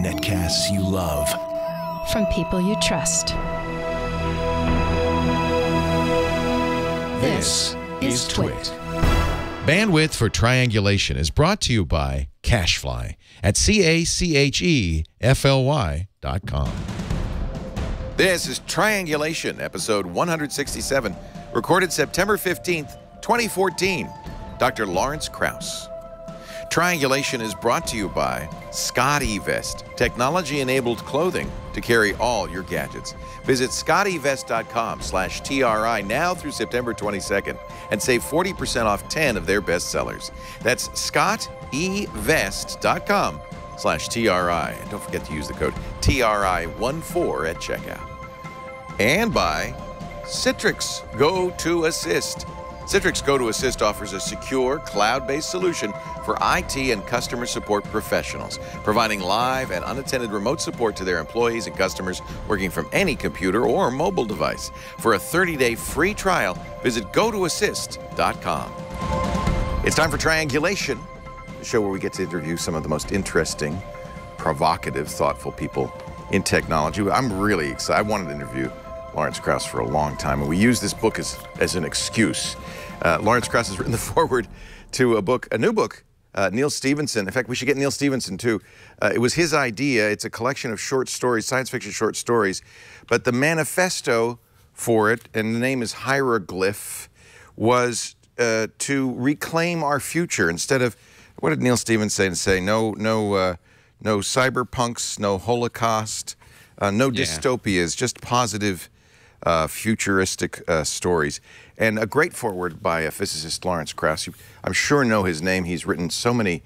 Netcasts you love. From people you trust. This is Twit. Bandwidth for Triangulation is brought to you by Cashfly at CACHEFLY.com. This is Triangulation, episode 167, recorded September 15th, 2014. Dr. Lawrence Krauss. Triangulation is brought to you by Scotty Vest, technology-enabled clothing to carry all your gadgets. Visit scottevest.com/TRI now through September 22nd and save 40% off 10 of their bestsellers. That's scottevest.com/TRI. And don't forget to use the code TRI14 at checkout. And by Citrix Go to Assist. Citrix Go to Assist offers a secure, cloud-based solution for IT and customer support professionals, providing live and unattended remote support to their employees and customers working from any computer or mobile device. For a 30-day free trial, visit gotoassist.com. It's time for Triangulation, the show where we get to interview some of the most interesting, provocative, thoughtful people in technology. I'm really excited. I wanted to interview Lawrence Krauss for a long time, and we use this book as an excuse. Lawrence Krauss has written the foreword to a new book, Neil Stephenson. In fact, we should get Neil Stephenson too. It was his idea. It's a collection of short stories, science fiction short stories, but the manifesto for it, and the name is Hieroglyph, was to reclaim our future. Instead of, what did Neil Stephenson say? No cyberpunks, no Holocaust, no dystopias, just positive, futuristic stories. And a great foreword by a physicist, Lawrence Krauss. You, I'm sure, know his name. He's written so many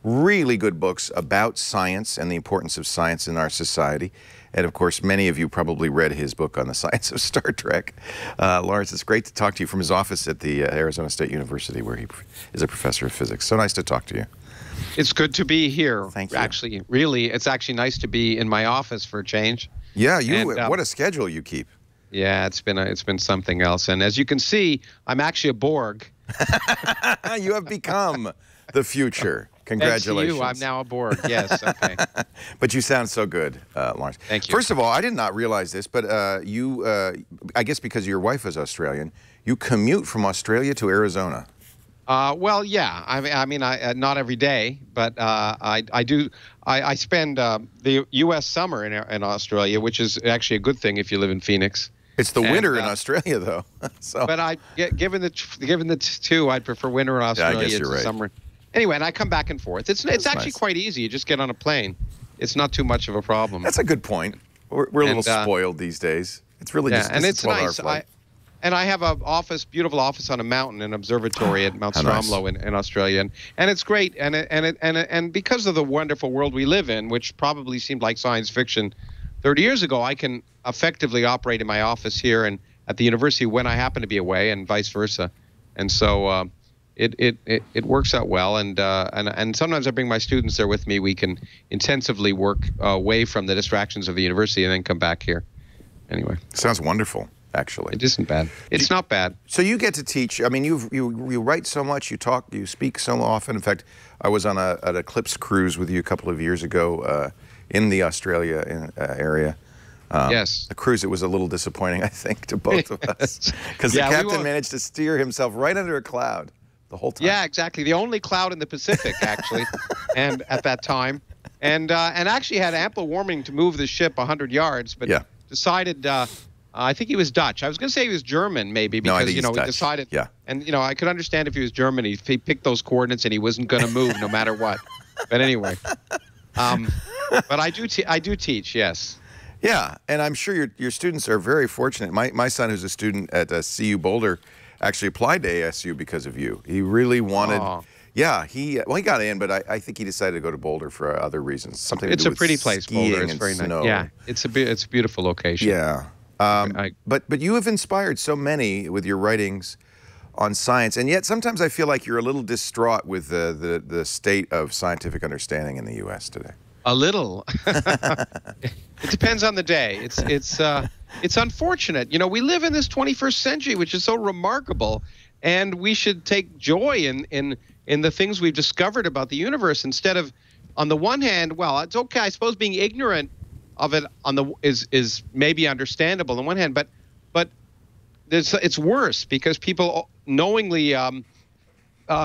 really good books about science and the importance of science in our society. And, of course, many of you probably read his book on the science of Star Trek. Lawrence, it's great to talk to you from his office at the Arizona State University, where he is a professor of physics. So nice to talk to you. It's good to be here. Thank you. Actually, really, it's actually nice to be in my office for a change. Yeah, what a schedule you keep. Yeah, it's been something else. And as you can see, I'm actually a Borg. You have become the future. Congratulations. Thanks to you, I'm now a Borg. Yes, okay. But you sound so good, Lawrence. Thank you. First of all, I did not realize this, but you, I guess because your wife is Australian, you commute from Australia to Arizona. Well, yeah. I mean, not every day, but I do. I spend the U.S. summer in Australia, which is actually a good thing if you live in Phoenix. It's the winter in Australia, though. So. But given the two, I'd prefer winter in Australia. Yeah, I guess you're right. Summer. Anyway, and I come back and forth. It's actually nice. Quite easy. You just get on a plane. It's not too much of a problem. That's a good point. We're a little spoiled these days. It's really just and a it's 12-hour nice. flight. And I have a beautiful office on a mountain, an observatory at Mount Stromlo in Australia, and it's great. And because of the wonderful world we live in, which probably seemed like science fiction 30 years ago, I can effectively operate in my office here and at the university when I happen to be away, and vice versa. And so it works out well. And sometimes I bring my students there with me. We can intensively work away from the distractions of the university and then come back here. Anyway, sounds wonderful. Actually, it isn't bad. It's not bad. So you get to teach. I mean, you write so much, you talk, you speak so often. In fact, I was on an Eclipse cruise with you a couple of years ago in the Australia area. Yes. The cruise, it was a little disappointing, I think, to both of us, because the captain managed to steer himself right under a cloud the whole time. Yeah, exactly. The only cloud in the Pacific, actually, and at that time, and actually had ample warning to move the ship 100 yards, but decided. I think he was Dutch. I was going to say he was German, maybe, because he decided. Yeah. And I could understand if he was German. He picked those coordinates, and he wasn't going to move no matter what. But anyway, but I do teach. Yes. Yeah, and I'm sure your students are very fortunate. My son, who's a student at CU Boulder, actually applied to ASU because of you. He really wanted. Oh. Yeah, he got in, but I think he decided to go to Boulder for other reasons. Something to do with pretty place, Boulder. It's very snow. nice. Yeah, it's a beautiful location. Yeah. But you have inspired so many with your writings on science, and yet sometimes I feel like you're a little distraught with the state of scientific understanding in the U.S. today. A little. It depends on the day. It's unfortunate. We live in this 21st century, which is so remarkable, and we should take joy in in the things we've discovered about the universe, instead of, on the one hand, well, it's okay, I suppose being ignorant of it is maybe understandable on one hand, but it's worse because people knowingly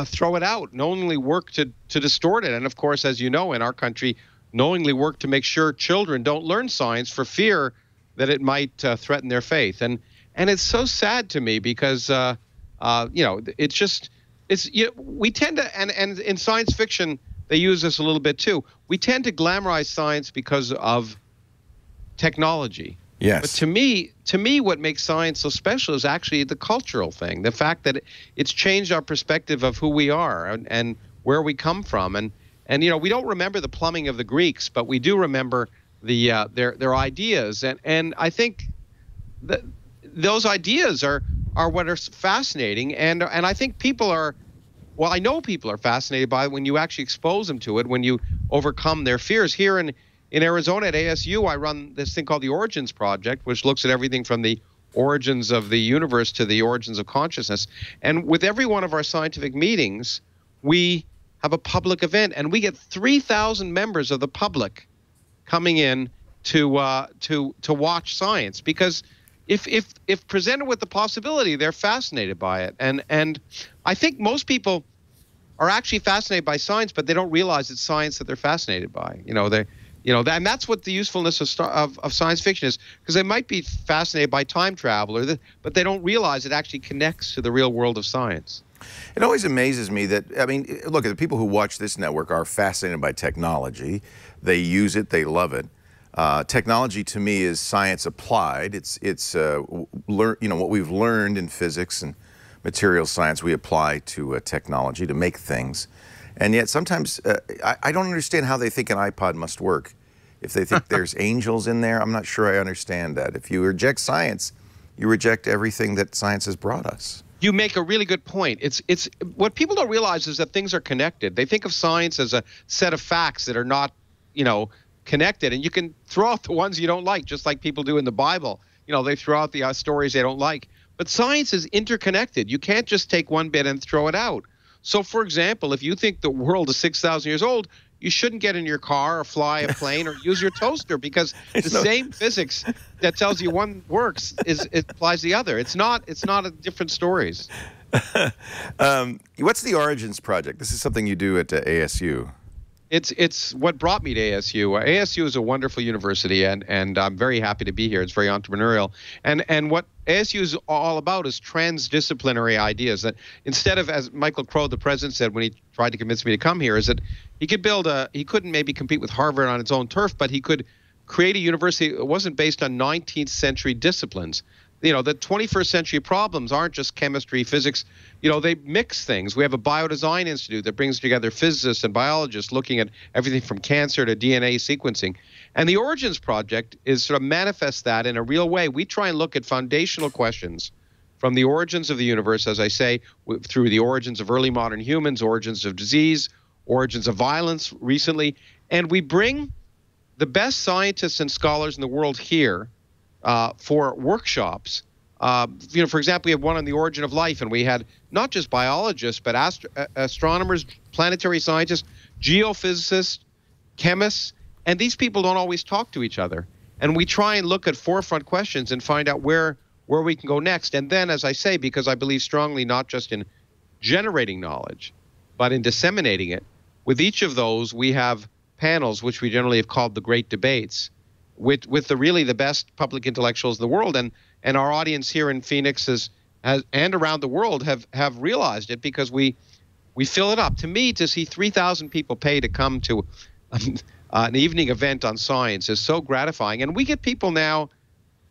throw it out, knowingly work to distort it. And of course, as you know, in our country, knowingly work to make sure children don't learn science for fear that it might threaten their faith. And it's so sad to me because we tend to, and in science fiction they use this a little bit too. We tend to glamorize science because of technology. Yes. But to me, what makes science so special is actually the cultural thing, the fact that it's changed our perspective of who we are and where we come from. And we don't remember the plumbing of the Greeks, but we do remember their ideas. And I think that those ideas are what are fascinating. And I think people are, well, I know people are fascinated by it when you actually expose them to it, when you overcome their fears. Here in Arizona at ASU, I run this thing called the Origins Project, which looks at everything from the origins of the universe to the origins of consciousness. And with every one of our scientific meetings, we have a public event, and we get 3,000 members of the public coming in to watch science, because if presented with the possibility, they're fascinated by it. And I think most people are actually fascinated by science, but they don't realize it's science that they're fascinated by. And that's what the usefulness of science fiction is, because they might be fascinated by time travel, but they don't realize it actually connects to the real world of science. It always amazes me that, I mean, look, the people who watch this network are fascinated by technology. They use it, they love it. Technology to me is science applied. It's what we've learned in physics and material science we apply to technology to make things. And yet sometimes I don't understand how they think an iPod must work. If they think there's angels in there, I'm not sure I understand that. If you reject science, you reject everything that science has brought us. You make a really good point. It's what people don't realize is that things are connected. They think of science as a set of facts that are not, connected, and you can throw out the ones you don't like, just like people do in the Bible. They throw out the stories they don't like. But science is interconnected. You can't just take one bit and throw it out. So, for example, if you think the world is 6,000 years old, you shouldn't get in your car or fly a plane or use your toaster, because same physics that tells you one works it applies the other. It's not different stories. What's the Origins Project? This is something you do at ASU. It's what brought me to ASU. ASU is a wonderful university, and I'm very happy to be here. It's very entrepreneurial. And what ASU is all about is transdisciplinary ideas. That instead of, as Michael Crow, the president, said when he tried to convince me to come here, is that he couldn't maybe compete with Harvard on its own turf, but he could create a university that wasn't based on 19th century disciplines. The 21st century problems aren't just chemistry, physics. They mix things. We have a biodesign institute that brings together physicists and biologists looking at everything from cancer to DNA sequencing. And the Origins Project is sort of manifests that in a real way. We try and look at foundational questions from the origins of the universe, as I say, through the origins of early modern humans, origins of disease, origins of violence recently. And we bring the best scientists and scholars in the world here for workshops. For example, we have one on the origin of life, and we had not just biologists, but astronomers, planetary scientists, geophysicists, chemists, and these people don't always talk to each other. And we try and look at forefront questions and find out where we can go next. And then, as I say, because I believe strongly not just in generating knowledge, but in disseminating it, with each of those we have panels, which we generally have called the Great Debates, with the best public intellectuals in the world, and our audience here in Phoenix and around the world have realized it, because we fill it up. To me, to see 3,000 people pay to come to an evening event on science is so gratifying, and we get people now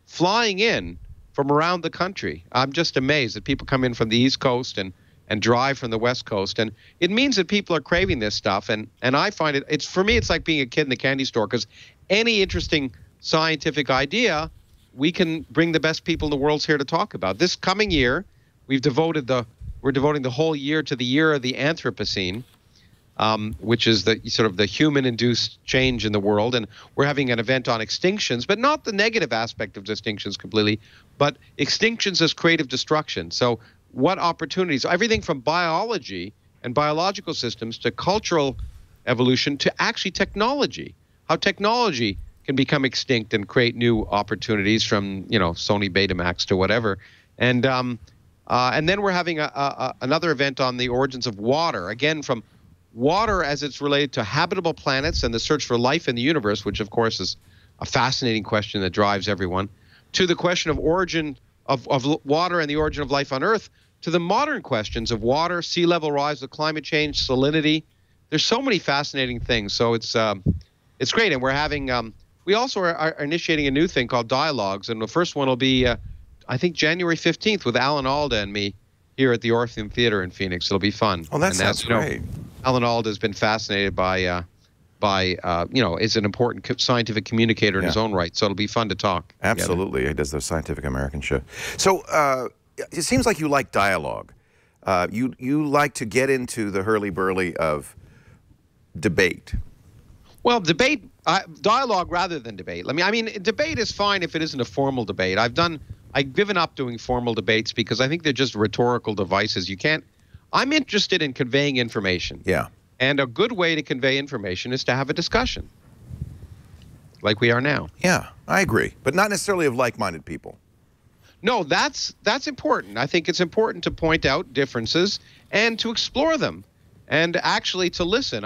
flying in from around the country. I'm just amazed that people come in from the East Coast and drive from the West Coast, and it means that people are craving this stuff, and I find it's for me it's like being a kid in the candy store, because any interesting scientific idea, we can bring the best people in the world here to talk about. This coming year, we're devoting the whole year to the year of the Anthropocene, which is the sort of the human-induced change in the world, and we're having an event on extinctions, but not the negative aspect of extinctions completely, but extinctions as creative destruction. So what opportunities? Everything from biology and biological systems to cultural evolution to actually technology, how technology can become extinct and create new opportunities from, Sony Betamax to whatever. And then we're having another event on the origins of water, again, from water as it's related to habitable planets and the search for life in the universe, which, of course, is a fascinating question that drives everyone, to the question of origin of water and the origin of life on Earth, to the modern questions of water, sea level rise, of climate change, salinity. There's so many fascinating things. So it's great. And we're having we also are initiating a new thing called Dialogues, and the first one will be I think January 15th with Alan Alda and me here at the Orpheum Theater in Phoenix. It'll be fun. Oh, that sounds great. Alan Alda has been fascinated by is an important scientific communicator in his own right. So it'll be fun to talk. Absolutely. He does the Scientific American show. So it seems like you like dialogue. You like to get into the hurly-burly of debate. Well, dialogue rather than debate. I mean, debate is fine if it isn't a formal debate. I've given up doing formal debates because I think they're just rhetorical devices. I'm interested in conveying information. Yeah. And a good way to convey information is to have a discussion, like we are now. Yeah, I agree, but not necessarily of like-minded people. No, that's important. I think it's important to point out differences and to explore them, and actually to listen.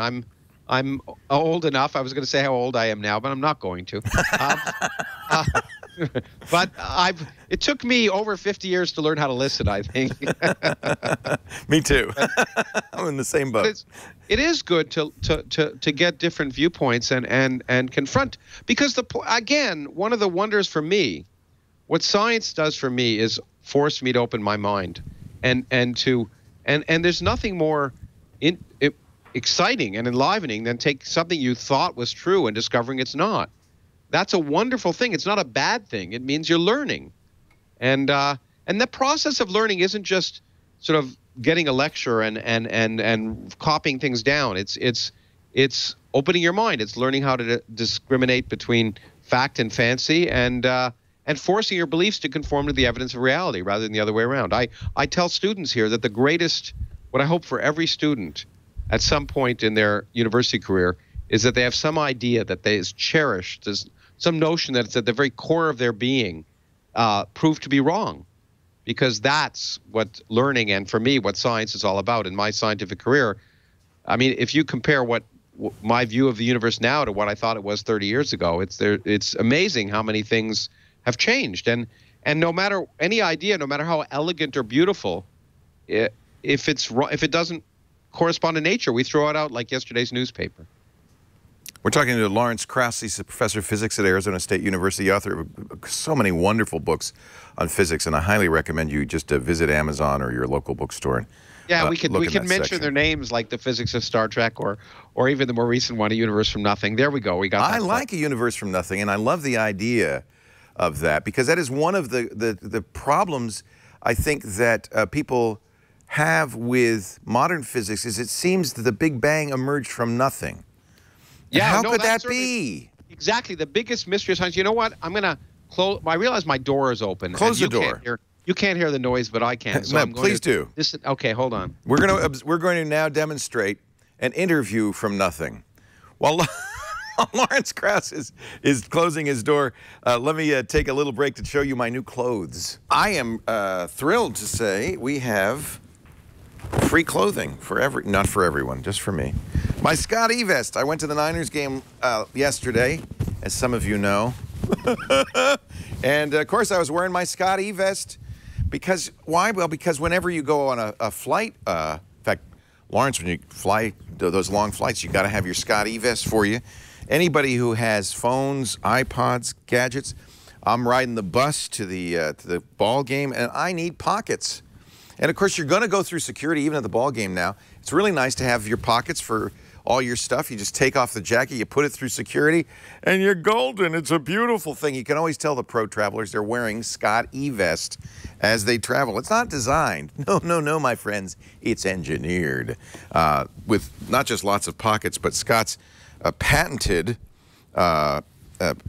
I'm old enough. I was going to say how old I am now, but I'm not going to. But it took me over 50 years to learn how to listen, I think. Me too. I'm in the same boat. It is good to get different viewpoints and confront, because again, one of the wonders for me, what science does for me is force me to open my mind, and there's nothing more exciting and enlivening than take something you thought was true and discovering it's not. That's a wonderful thing. It's not a bad thing. It means you're learning. And the process of learning isn't just sort of getting a lecture and copying things down. It's opening your mind. It's learning how to discriminate between fact and fancy, and forcing your beliefs to conform to the evidence of reality rather than the other way around. I tell students here that what I hope for every student at some point in their university career is that they have some idea that is cherished, there's some notion that it's at the very core of their being, proved to be wrong. Because that's what learning, and for me, what science is all about in my scientific career. I mean, if you compare what my view of the universe now to what I thought it was 30 years ago, it's amazing how many things have changed. And no matter any idea, no matter how elegant or beautiful, if it doesn't correspond to nature, we throw it out like yesterday's newspaper. We're talking to Lawrence Krauss. He's a professor of physics at Arizona State University, author of so many wonderful books on physics, and I highly recommend you just to visit Amazon or your local bookstore. And, we can mention their names, like the physics of Star Trek, or even the more recent one, A Universe from Nothing. There we go. We got. I like A Universe from Nothing, and I love the idea of that, because that is one of the problems I think that people have with modern physics. Is it seems that the Big Bang emerged from nothing. Yeah, how could that be? Exactly. The biggest mystery of science. You know what? I'm going to close. I realize my door is open. Close the door. You can't hear the noise, but I can. So no, I'm going please do. Okay, hold on. We're going to now demonstrate an interview from nothing. While Lawrence Krauss is closing his door, let me take a little break to show you my new clothes. I am thrilled to say we have free clothing for not for everyone, just for me. My Scott E vest. I went to the Niners game yesterday, as some of you know. And of course I was wearing my Scott E vest because why? Well, because whenever you go on a flight, in fact, Lawrence, when you fly those long flights, you got to have your Scott E vest for you. Anybody who has phones, iPods, gadgets, I'm riding the bus to the ball game, and I need pockets. And of course, you're going to go through security even at the ball game now. It's really nice to have your pockets for all your stuff. You just take off the jacket, you put it through security, and you're golden. It's a beautiful thing. You can always tell the pro travelers they're wearing Scott E vest as they travel. It's not designed. No, my friends. It's engineered with not just lots of pockets, but Scott's patented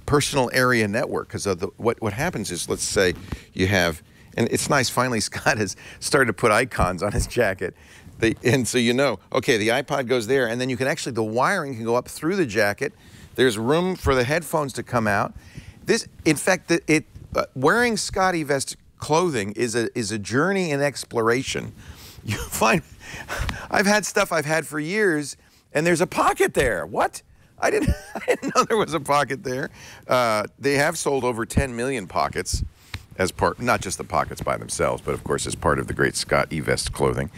personal area network. Because what happens is, let's say you have, and it's nice, finally Scott has started to put icons on his jacket. And so okay, the iPod goes there, and then you can actually, the wiring can go up through the jacket. There's room for the headphones to come out. In fact, wearing Scotty Vest clothing is a journey in exploration. You find, I've had stuff I've had for years, and there's a pocket there. What? I didn't know there was a pocket there. They have sold over 10 million pockets as part, not just the pockets by themselves, but of course as part of the great Scott E-Vest clothing.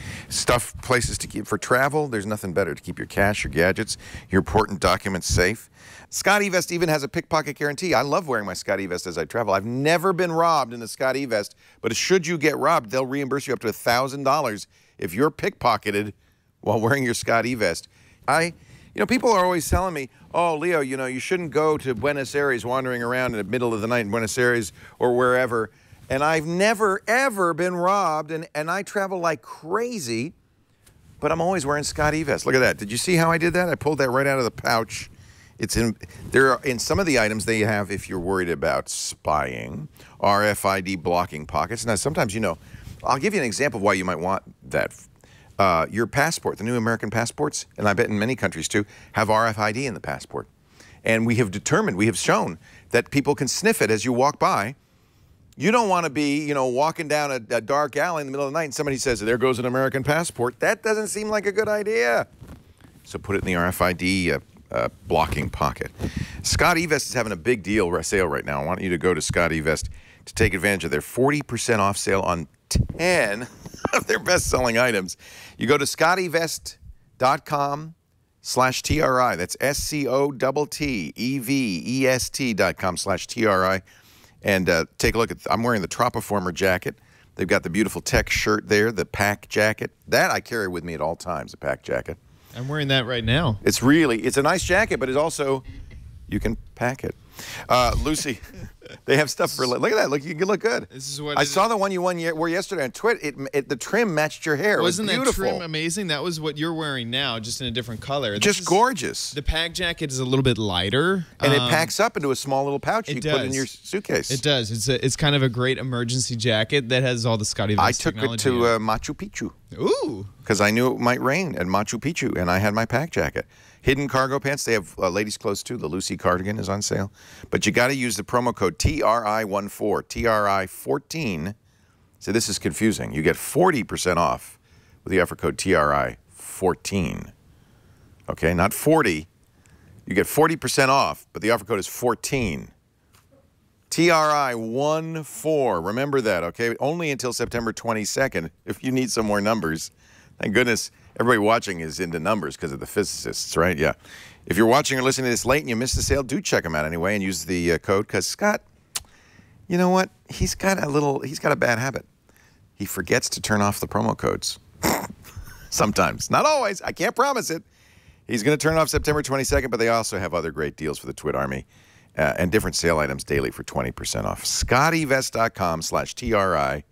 Places to keep for travel. There's nothing better to keep your cash, your gadgets, your important documents safe. Scott E-Vest even has a pickpocket guarantee. I love wearing my Scott E-Vest as I travel. I've never been robbed in the Scott E-Vest, but should you get robbed, they'll reimburse you up to $1,000 if you're pickpocketed while wearing your Scott E-Vest. People are always telling me, oh, Leo, you shouldn't go to Buenos Aires wandering around in the middle of the night in Buenos Aires or wherever. And I've never, ever been robbed, and I travel like crazy, but I'm always wearing Scott E-Vest. Look at that. Did you see how I did that? I pulled that right out of the pouch. In some of the items they have, if you're worried about spying, RFID blocking pockets. Now, sometimes, I'll give you an example of why you might want that. Your passport, the new American passports, and I bet in many countries too, have RFID in the passport. And we have shown that people can sniff it as you walk by. You don't want to be, walking down a dark alley in the middle of the night and somebody says, there goes an American passport. That doesn't seem like a good idea. So put it in the RFID blocking pocket. Scott E-Vest is having a big sale right now. I want you to go to Scott E-Vest to take advantage of their 40% off sale on 10 of their best-selling items. You go to scottevest.com/TRI. That's SCOTTEVEST.com/TRI. And take a look at, I'm wearing the Tropiformer jacket. They've got the beautiful tech shirt there, the pack jacket. That I carry with me at all times, the pack jacket. I'm wearing that right now. It's a nice jacket, but it's also, you can pack it. Lucy, they have stuff for, look at that, you look good. This is what I saw the one you wore yesterday on Twitter. The trim matched your hair. Wasn't it was beautiful. that trim amazing? That was what you're wearing now, just in a different color. Just gorgeous. The pack jacket is a little bit lighter. And it packs up into a small little pouch you put in your suitcase. It does. It's kind of a great emergency jacket that has all the Scotty Vest technology. I took it to Machu Picchu. Ooh. Because I knew it might rain at Machu Picchu, and I had my pack jacket. Hidden cargo pants. They have ladies' clothes too. The Lucy cardigan is on sale. But you got to use the promo code TRI14, TRI14. So this is confusing. You get 40% off with the offer code TRI14. Okay, not 40. You get 40% off, but the offer code is 14. TRI14. Remember that, okay? Only until September 22nd if you need some more numbers. Thank goodness everybody watching is into numbers because of the physicists, right? Yeah. If you're watching or listening to this late and you missed the sale, do check them out anyway and use the code, because Scott, you know what? He's got a bad habit. He forgets to turn off the promo codes. Sometimes. Not always. I can't promise it. He's going to turn off September 22nd, but they also have other great deals for the Twit Army and different sale items daily for 20% off. ScottEvest.com/TRI.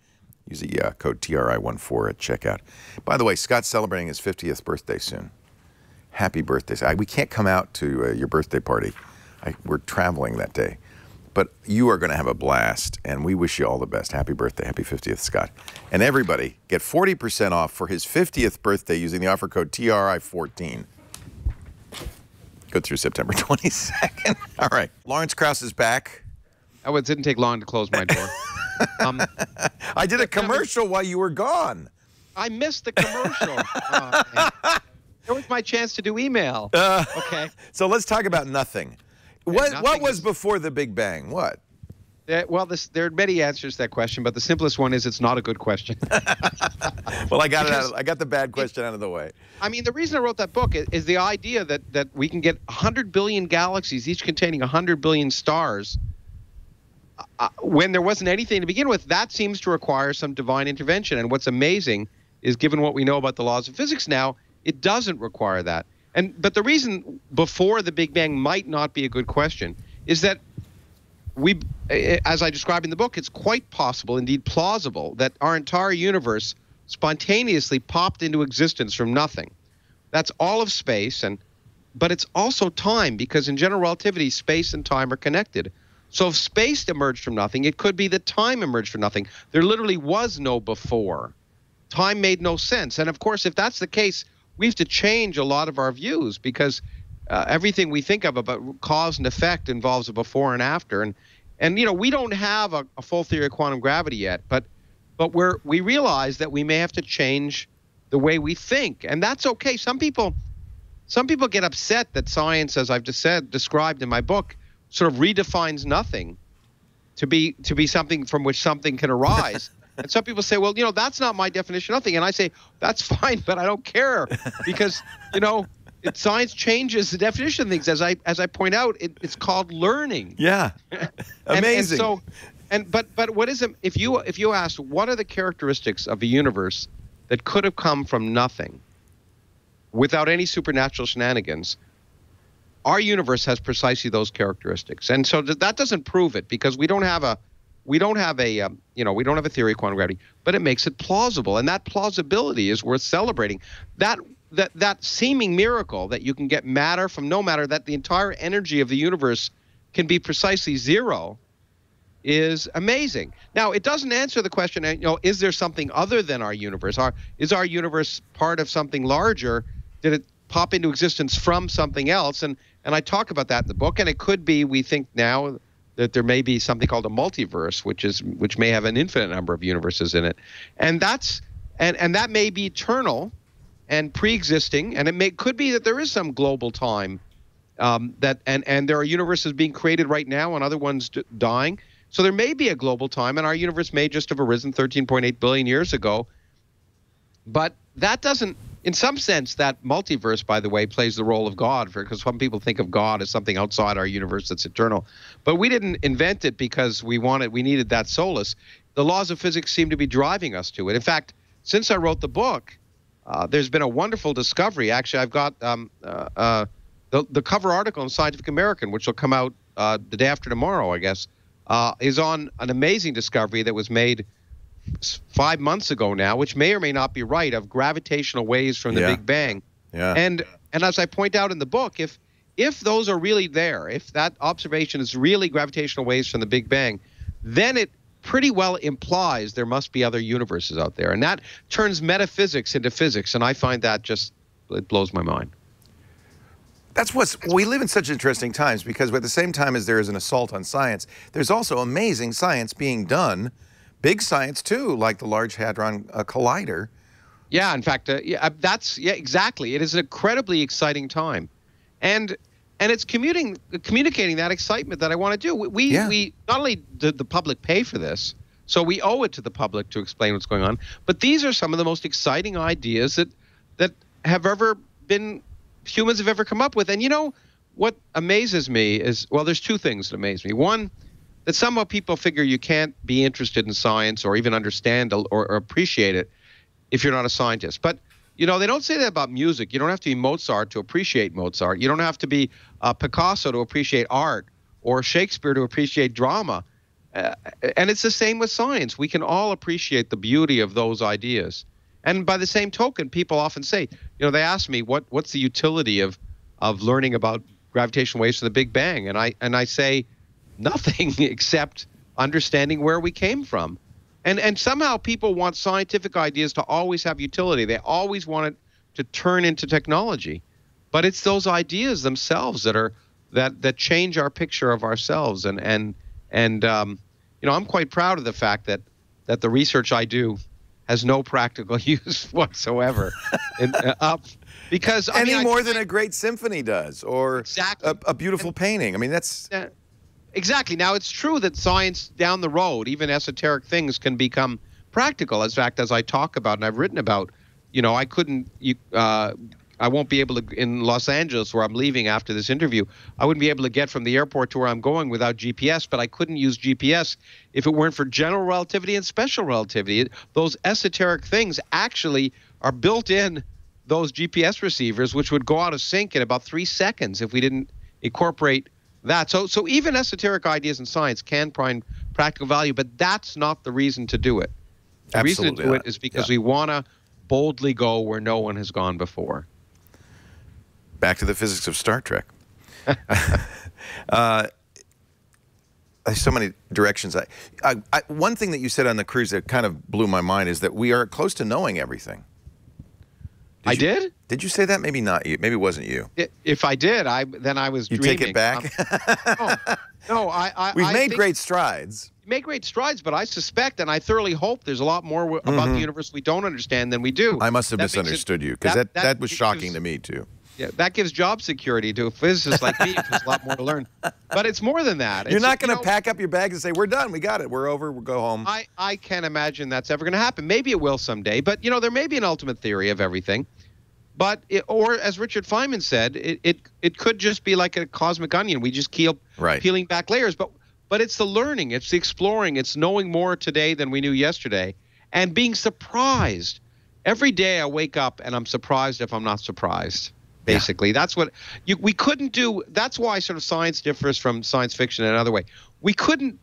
Use the code TRI14 at checkout. By the way, Scott's celebrating his 50th birthday soon. Happy birthday. We can't come out to your birthday party. We're traveling that day. But you are going to have a blast, and we wish you all the best. Happy birthday. Happy 50th, Scott. And everybody, get 40% off for his 50th birthday using the offer code TRI14. Go through September 22nd. All right. Lawrence Krauss is back. Oh, it didn't take long to close my door. I did a commercial while you were gone. I missed the commercial. It was my chance to do email. Okay. So let's talk about nothing. What was before the Big Bang? What? Well, there are many answers to that question, but the simplest one is it's not a good question. Well, I got the bad question out of the way. I mean, the reason I wrote that book is the idea that we can get 100 billion galaxies, each containing 100 billion stars. When there wasn't anything to begin with, that seems to require some divine intervention. And what's amazing is, given what we know about the laws of physics now, it doesn't require that. But the reason before the Big Bang might not be a good question is that as I describe in the book, it's quite possible, indeed plausible, that our entire universe spontaneously popped into existence from nothing. That's all of space, but it's also time, because in general relativity, space and time are connected. So if space emerged from nothing, it could be that time emerged from nothing. There literally was no before. time made no sense. And of course, if that's the case, we have to change a lot of our views, because everything we think of about cause and effect involves a before and after. And you know, we don't have a full theory of quantum gravity yet, but we realize that we may have to change the way we think, and that's okay. Some people get upset that science, as I've just said, described in my book, sort of redefines nothing to be something from which something can arise. And some people say, well, you know, that's not my definition of nothing. And I say, that's fine, but I don't care, because, you know, science changes the definition of things. As I point out, it's called learning. Yeah, amazing. But what is it? If you ask, what are the characteristics of a universe that could have come from nothing, without any supernatural shenanigans? Our universe has precisely those characteristics, and so that doesn't prove it, because we don't have a theory of quantum gravity, but it makes it plausible, and that plausibility is worth celebrating. That seeming miracle that you can get matter from no matter, that the entire energy of the universe can be precisely zero, is amazing. Now, it doesn't answer the question, you know, is there something other than our universe? Is our universe part of something larger? Did it pop into existence from something else? And I talk about that in the book, and it could be, we think now, that there may be something called a multiverse, which may have an infinite number of universes in it. And that may be eternal and pre-existing, and could be that there is some global time, and there are universes being created right now and other ones dying. So there may be a global time, and our universe may just have arisen 13.8 billion years ago. But that doesn't, in some sense, that multiverse, by the way, plays the role of God, because some people think of God as something outside our universe that's eternal. But we didn't invent it because we needed that solace. The laws of physics seem to be driving us to it. In fact, since I wrote the book, there's been a wonderful discovery. Actually, I've got the cover article in Scientific American, which will come out the day after tomorrow, I guess, is on an amazing discovery that was made 5 months ago now, which may or may not be right, of gravitational waves from the Big Bang. Yeah. And as I point out in the book, if those are really there, if that observation is really gravitational waves from the Big Bang, then it pretty well implies there must be other universes out there. And that turns metaphysics into physics, and I find that it blows my mind. We live in such interesting times, because at the same time as there is an assault on science, there's also amazing science being done, big science too, like the Large Hadron Collider. Yeah, in fact, exactly. It is an incredibly exciting time, and it's communicating that excitement that I want to do. We not only did the public pay for this, so we owe it to the public to explain what's going on, but these are some of the most exciting ideas that humans have ever come up with. And you know what amazes me is, well, there's two things that amaze me. One, that somehow people figure you can't be interested in science or even understand or appreciate it if you're not a scientist. But, you know, they don't say that about music. You don't have to be Mozart to appreciate Mozart. You don't have to be Picasso to appreciate art, or Shakespeare to appreciate drama. And it's the same with science. We can all appreciate the beauty of those ideas. And by the same token, people often say, you know, they ask me, what's the utility of learning about gravitational waves from the Big Bang? And I say, nothing except understanding where we came from. And somehow people want scientific ideas to always have utility. They always want it to turn into technology. But it's those ideas themselves that change our picture of ourselves. And you know, I'm quite proud of the fact that the research I do has no practical use whatsoever. Because more than a great symphony does, or exactly. a beautiful painting. I mean, that's exactly. Now, it's true that science down the road, even esoteric things, can become practical. In fact, as I talk about and I've written about, you know, I won't be able to, in Los Angeles, where I'm leaving after this interview, I wouldn't be able to get from the airport to where I'm going without GPS, but I couldn't use GPS if it weren't for general relativity and special relativity. Those esoteric things actually are built in those GPS receivers, which would go out of sync in about 3 seconds if we didn't incorporate that. So even esoteric ideas in science can find practical value, but that's not the reason to do it. The reason to do it is because we want to boldly go where no one has gone before. Back to the physics of Star Trek. there's so many directions. One thing that you said on the cruise that kind of blew my mind is that we are close to knowing everything. Did? Did you say that? Maybe not you. Maybe it wasn't you. If I did, then I was dreaming. You take it back? No, We've made great strides. Make great strides, but I suspect and I thoroughly hope there's a lot more about the universe we don't understand than we do. I must have misunderstood you, because that was shocking to me, too. Yeah, that gives job security to a physicist like me, who's a lot more to learn. But it's more than that. You're not going to pack up your bags and say, we're done, we got it, we're over, we'll go home. I can't imagine that's ever going to happen. Maybe it will someday, but, there may be an ultimate theory of everything. But, or as Richard Feynman said, it could just be like a cosmic onion. We just keep peeling back layers. But it's the learning, it's the exploring, it's knowing more today than we knew yesterday, and being surprised. Every day I wake up and I'm surprised if I'm not surprised. Basically, that's what we couldn't do. That's why sort of science differs from science fiction in another way. We couldn't.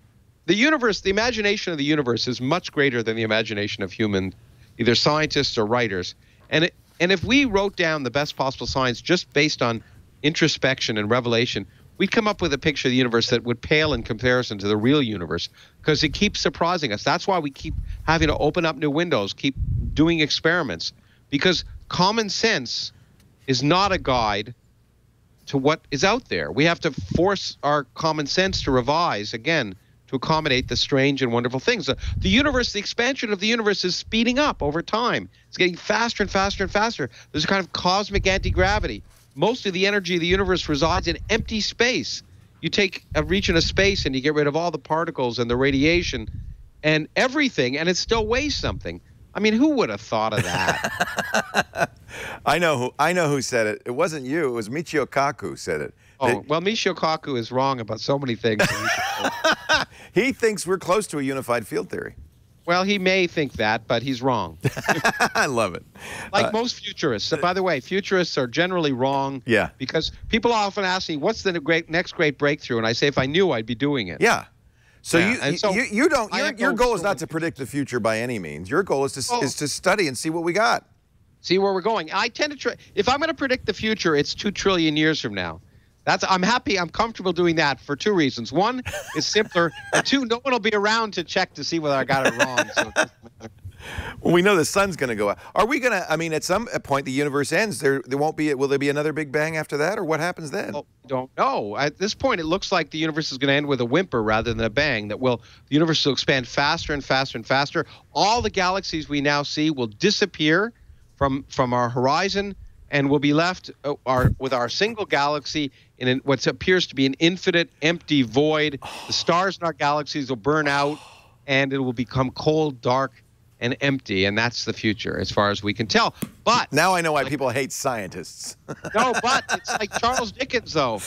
The universe, the imagination of the universe is much greater than the imagination of human, either scientists or writers. And if we wrote down the best possible science just based on introspection and revelation, we'd come up with a picture of the universe that would pale in comparison to the real universe, because it keeps surprising us. That's why we keep having to open up new windows, keep doing experiments, because common sense is not a guide to what is out there. We have to force our common sense to revise again to accommodate the strange and wonderful things. The universe, the expansion of the universe is speeding up over time. It's getting faster and faster and faster. There's a kind of cosmic anti-gravity. Most of the energy of the universe resides in empty space. You take a region of space and you get rid of all the particles and the radiation and everything, and it still weighs something. I mean, who would have thought of that? I know who said it. It wasn't you. It was Michio Kaku said it. Oh, well, Michio Kaku is wrong about so many things. He thinks we're close to a unified field theory. Well, he may think that, but he's wrong. I love it. Like most futurists. By the way, futurists are generally wrong. Yeah. Because people often ask me, what's the next great breakthrough? And I say, if I knew, I'd be doing it. Yeah. So yeah. you don't. Your goal is not to predict the future by any means. Your goal is to study and see what we got. See where we're going. I tend to if I'm going to predict the future, it's 2 trillion years from now. I'm comfortable doing that for 2 reasons. One, it's simpler, and 2, no one will be around to check to see whether I got it wrong. So well, we know the sun's going to go out. Are we going to? I mean, at some point, the universe ends. There won't be. Will there be another Big Bang after that, or what happens then? Well, don't know. At this point, it looks like the universe is going to end with a whimper rather than a bang. The universe will expand faster and faster and faster. All the galaxies we now see will disappear from our horizon, and we'll be left with our single galaxy in what appears to be an infinite, empty void. The stars in our galaxies will burn out, and it will become cold, dark, and empty, and that's the future as far as we can tell. But now I know why people hate scientists. No, but it's like Charles Dickens, though.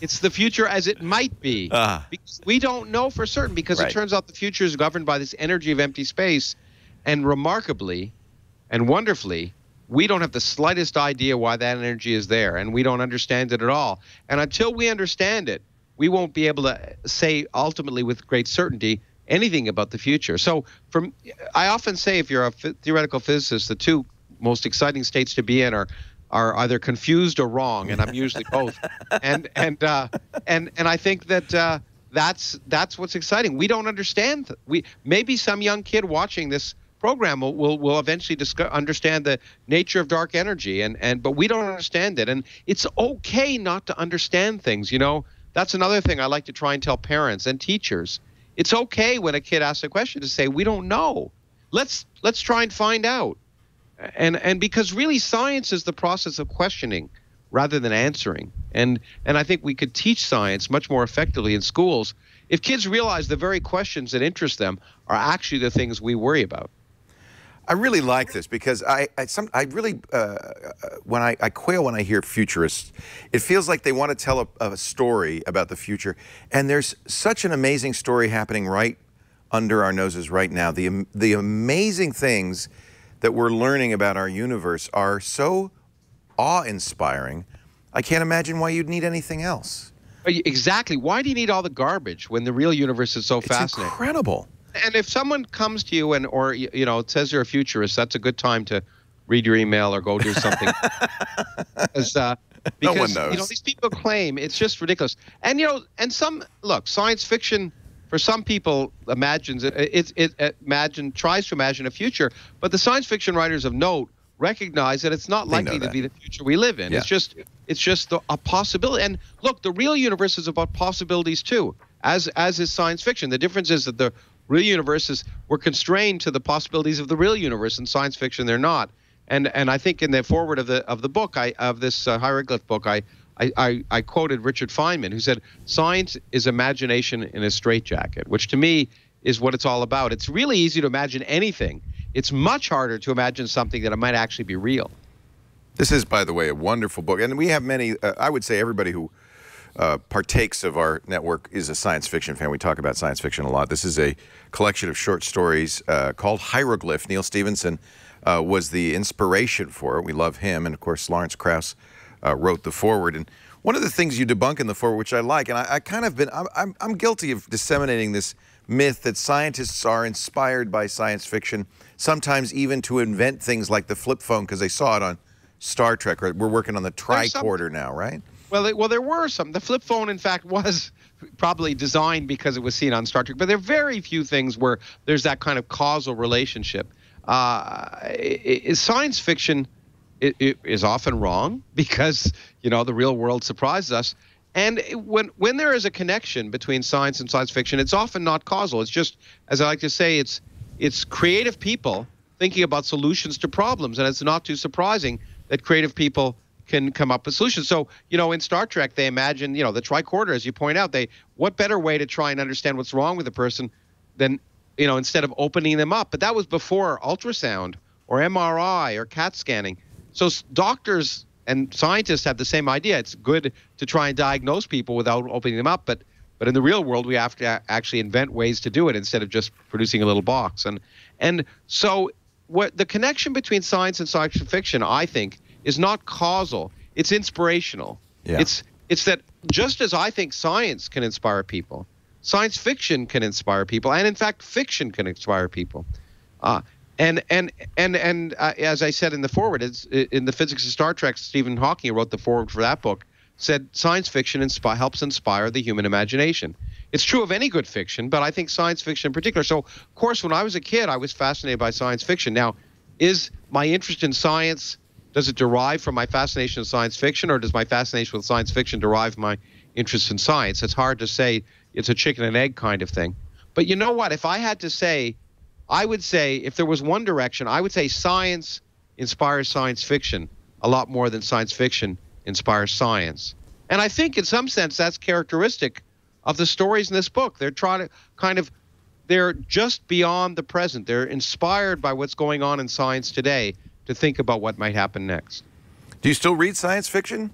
It's the future as it might be. Because we don't know for certain, because it turns out the future is governed by this energy of empty space, and remarkably and wonderfully, we don't have the slightest idea why that energy is there, and we don't understand it at all. And until we understand it, we won't be able to say ultimately with great certainty anything about the future. So I often say, if you're a theoretical physicist, the 2 most exciting states to be in are either confused or wrong, and I'm usually both. And I think that that's what's exciting. We don't understand. Maybe some young kid watching this program will eventually understand the nature of dark energy, but we don't understand it, and it's okay not to understand things. That's another thing I like to try and tell parents and teachers. It's okay when a kid asks a question to say, we don't know. Let's try and find out. And because really science is the process of questioning rather than answering. And I think we could teach science much more effectively in schools if kids realize the very questions that interest them are actually the things we worry about. I really like this, because I really when I quail when I hear futurists. It feels like they want to tell a story about the future, and there's such an amazing story happening right under our noses right now. The amazing things that we're learning about our universe are so awe-inspiring. I can't imagine why you'd need anything else. Exactly. Why do you need all the garbage when the real universe is so fascinating? It's incredible. And if someone comes to you or says you're a futurist, that's a good time to read your email or go do something. Because no one knows. These people claim, it's just ridiculous. And science fiction for some people, tries to imagine a future, but the science fiction writers of note recognize that it's not likely to be the future we live in. Yeah. It's just a possibility. And look, the real universe is about possibilities too, as is science fiction. The difference is that the real universe we're constrained to the possibilities of the real universe. In science fiction, they're not. And I think in the foreword of the book, of this hieroglyph book, I quoted Richard Feynman, who said, "Science is imagination in a straitjacket," which to me is what it's all about. It's really easy to imagine anything. It's much harder to imagine something that it might actually be real. This is, by the way, a wonderful book. And we have many, I would say everybody who partakes of our network is a science fiction fan. We talk about science fiction a lot. This is a collection of short stories called Hieroglyph. Neil Stephenson was the inspiration for it. We love him. And, of course, Lawrence Krauss wrote the foreword. And one of the things you debunk in the foreword, which I like, and I'm guilty of disseminating this myth that scientists are inspired by science fiction, sometimes even to invent things like the flip phone because they saw it on Star Trek. We're working on the tricorder now, right? Well, there were some. The flip phone, in fact, was probably designed because it was seen on Star Trek. But there are very few things where there's that kind of causal relationship. Science fiction is often wrong because, the real world surprises us. And when there is a connection between science and science fiction, it's often not causal. It's just, as I like to say, it's creative people thinking about solutions to problems. And it's not too surprising that creative people can come up with solutions. So, in Star Trek, they imagine, the tricorder, as you point out, what better way to try and understand what's wrong with a person than, instead of opening them up. But that was before ultrasound or MRI or CAT scanning. So doctors and scientists have the same idea. It's good to try and diagnose people without opening them up, but in the real world, we have to actually invent ways to do it instead of just producing a little box. And so what the connection between science and science fiction, I think, is not causal. It's inspirational. Yeah. It's that just as I think science can inspire people, science fiction can inspire people, and in fact, fiction can inspire people. And as I said in the foreword, it's in the physics of Star Trek, Stephen Hawking, who wrote the foreword for that book, said science fiction helps inspire the human imagination. It's true of any good fiction, but I think science fiction in particular. So, of course, when I was a kid, I was fascinated by science fiction. Now, is my interest in science, does it derive from my fascination with science fiction, or does my fascination with science fiction derive from my interest in science? It's hard to say. It's a chicken and egg kind of thing. But you know what? If I had to say, I would say, if there was one direction, I would say science inspires science fiction a lot more than science fiction inspires science. And I think in some sense that's characteristic of the stories in this book. They're trying to they're just beyond the present. They're inspired by what's going on in science today to think about what might happen next. Do you still read science fiction?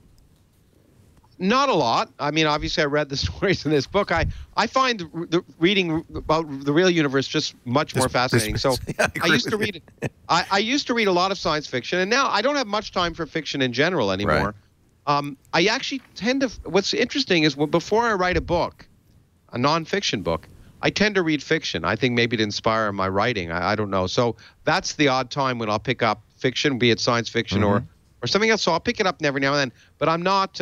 Not a lot. I mean, obviously, I read the stories in this book. I find the reading about the real universe just much more fascinating. So yeah, I used to read. I used to read a lot of science fiction, and now I don't have much time for fiction in general anymore. Right. I actually tend to. What's interesting is before I write a book, a nonfiction book, I tend to read fiction. I think maybe to inspire my writing. I don't know. So that's the odd time when I'll pick up fiction, be it science fiction or something else. So I'll pick it up every now and then. But I'm not.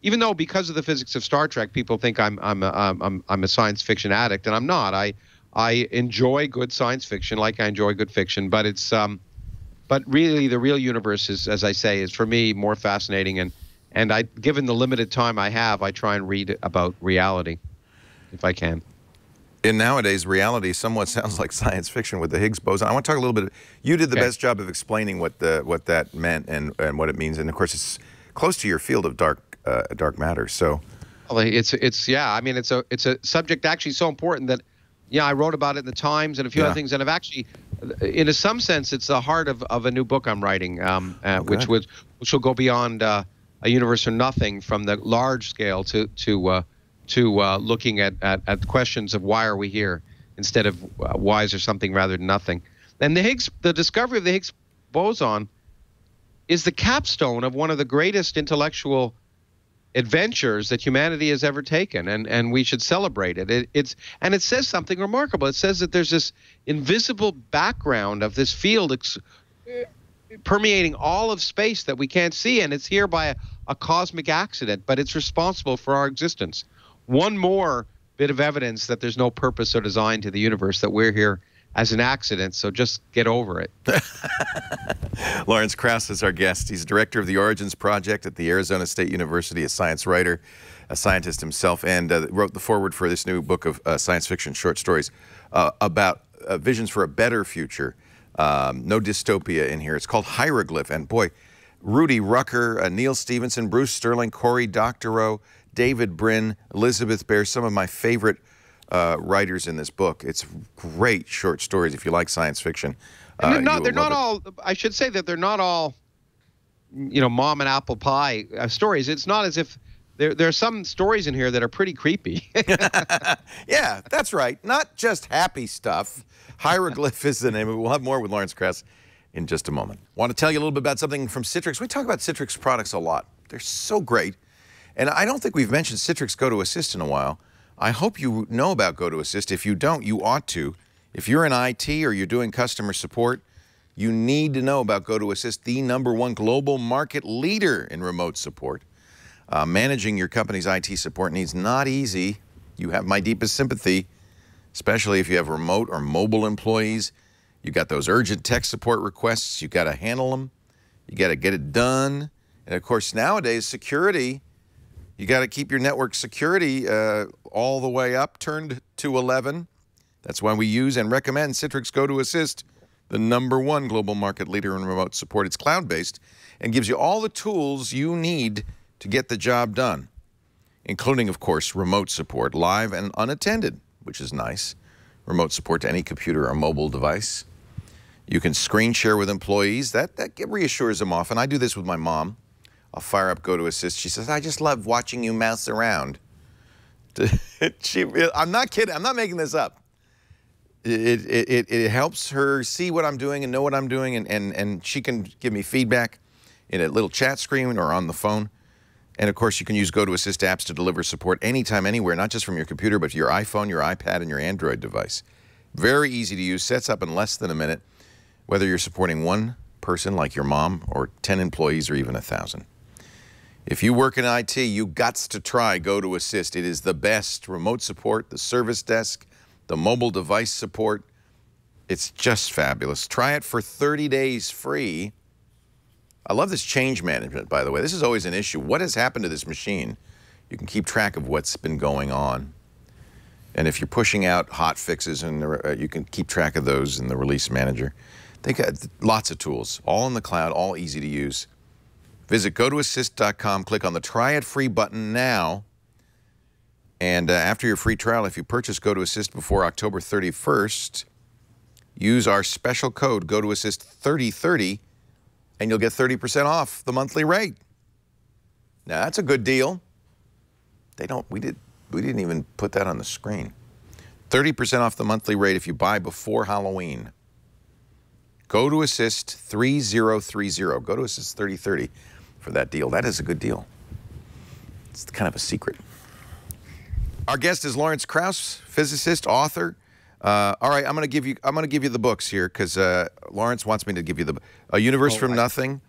Even though because of the physics of Star Trek, people think I'm a science fiction addict, and I'm not. I enjoy good science fiction, like I enjoy good fiction. But it's but really the real universe is, as I say, is for me more fascinating. And I, given the limited time I have, I try and read about reality, if I can. And nowadays, reality somewhat sounds like science fiction with the Higgs boson. I want to talk a little bit. You did the best job of explaining what that meant and what it means. And of course, it's close to your field of dark matter. So, well, it's yeah. I mean, it's a subject actually so important that I wrote about it in the Times and a few other things. And I've actually, in some sense, it's the heart of a new book I'm writing, which will go beyond a universe or nothing, from the large scale to looking at questions of why are we here instead of why is there something rather than nothing. And the discovery of the Higgs boson is the capstone of one of the greatest intellectual adventures that humanity has ever taken, and we should celebrate it. And it says something remarkable. It says that there's this invisible background of this field permeating all of space that we can't see, and it's here by a cosmic accident, but it's responsible for our existence. One more bit of evidence that there's no purpose or design to the universe, that we're here as an accident, so just get over it. Lawrence Krauss is our guest. He's director of the Origins Project at the Arizona State University, a science writer, a scientist himself, and wrote the foreword for this new book of science fiction short stories about visions for a better future. No dystopia in here. It's called Hieroglyph, and boy, Rudy Rucker, Neil Stevenson, Bruce Sterling, Cory Doctorow, David Brin, Elizabeth Bear, some of my favorite writers in this book. It's great short stories if you like science fiction. They're not all, I should say that they're not all, mom and apple pie stories. It's not as if there are some stories in here that are pretty creepy. Yeah, that's right. Not just happy stuff. Hieroglyph is the name of it. We'll have more with Lawrence Krauss in just a moment. Want to tell you a little bit about something from Citrix. We talk about Citrix products a lot. They're so great. And I don't think we've mentioned Citrix Go to Assist in a while. I hope you know about Go to Assist. If you don't, you ought to. If you're in IT or you're doing customer support, you need to know about Go to Assist, the #1 global market leader in remote support. Managing your company's IT support needs not easy. You have my deepest sympathy, especially if you have remote or mobile employees. You got those urgent tech support requests. You got to handle them. You got to get it done. And of course, nowadays, security, you got to keep your network security all the way up, turned to 11. That's why we use and recommend Citrix Go to Assist, the #1 global market leader in remote support. It's cloud-based and gives you all the tools you need to get the job done, including, of course, remote support, live and unattended, which is nice. Remote support to any computer or mobile device. You can screen share with employees. That reassures them often. I do this with my mom. I'll fire up Go to Assist. She says, I just love watching you mouse around. I'm not kidding. I'm not making this up. It helps her see what I'm doing and know what I'm doing, and she can give me feedback in a little chat screen or on the phone. And of course, you can use Go to Assist apps to deliver support anytime, anywhere, not just from your computer, but your iPhone, your iPad, and your Android device. Very easy to use, sets up in less than a minute, whether you're supporting one person like your mom or 10 employees or even 1,000. If you work in IT, you gots to try Go to Assist. It is the best remote support, the service desk, the mobile device support. It's just fabulous. Try it for 30 days free. I love this change management, by the way. This is always an issue. What has happened to this machine? You can keep track of what's been going on. And if you're pushing out hot fixes, and you can keep track of those in the release manager. They got lots of tools, all in the cloud, all easy to use. Visit gotoassist.com, click on the Try It Free button now. And after your free trial, if you purchase Go to Assist before October 31st, use our special code, GoToAssist3030, and you'll get 30% off the monthly rate. Now, that's a good deal. We didn't even put that on the screen. 30% off the monthly rate if you buy before Halloween. Go to Assist 3030. Go to Assist 3030 for that deal. That is a good deal. It's kind of a secret. Our guest is Lawrence Krauss, physicist, author. All right, I'm going to give you the books here because Lawrence wants me to give you the A Universe from Nothing.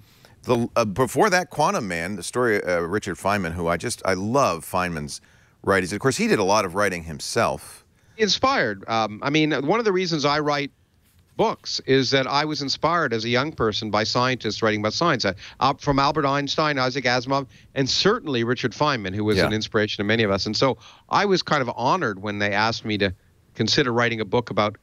Before that, Quantum Man, the story of Richard Feynman, who I love Feynman's writings. Of course, he did a lot of writing himself. Inspired. I mean, one of the reasons I write books is that I was inspired as a young person by scientists writing about science, from Albert Einstein, Isaac Asimov, and certainly Richard Feynman, who was an inspiration to many of us. And so I was kind of honored when they asked me to consider writing a book about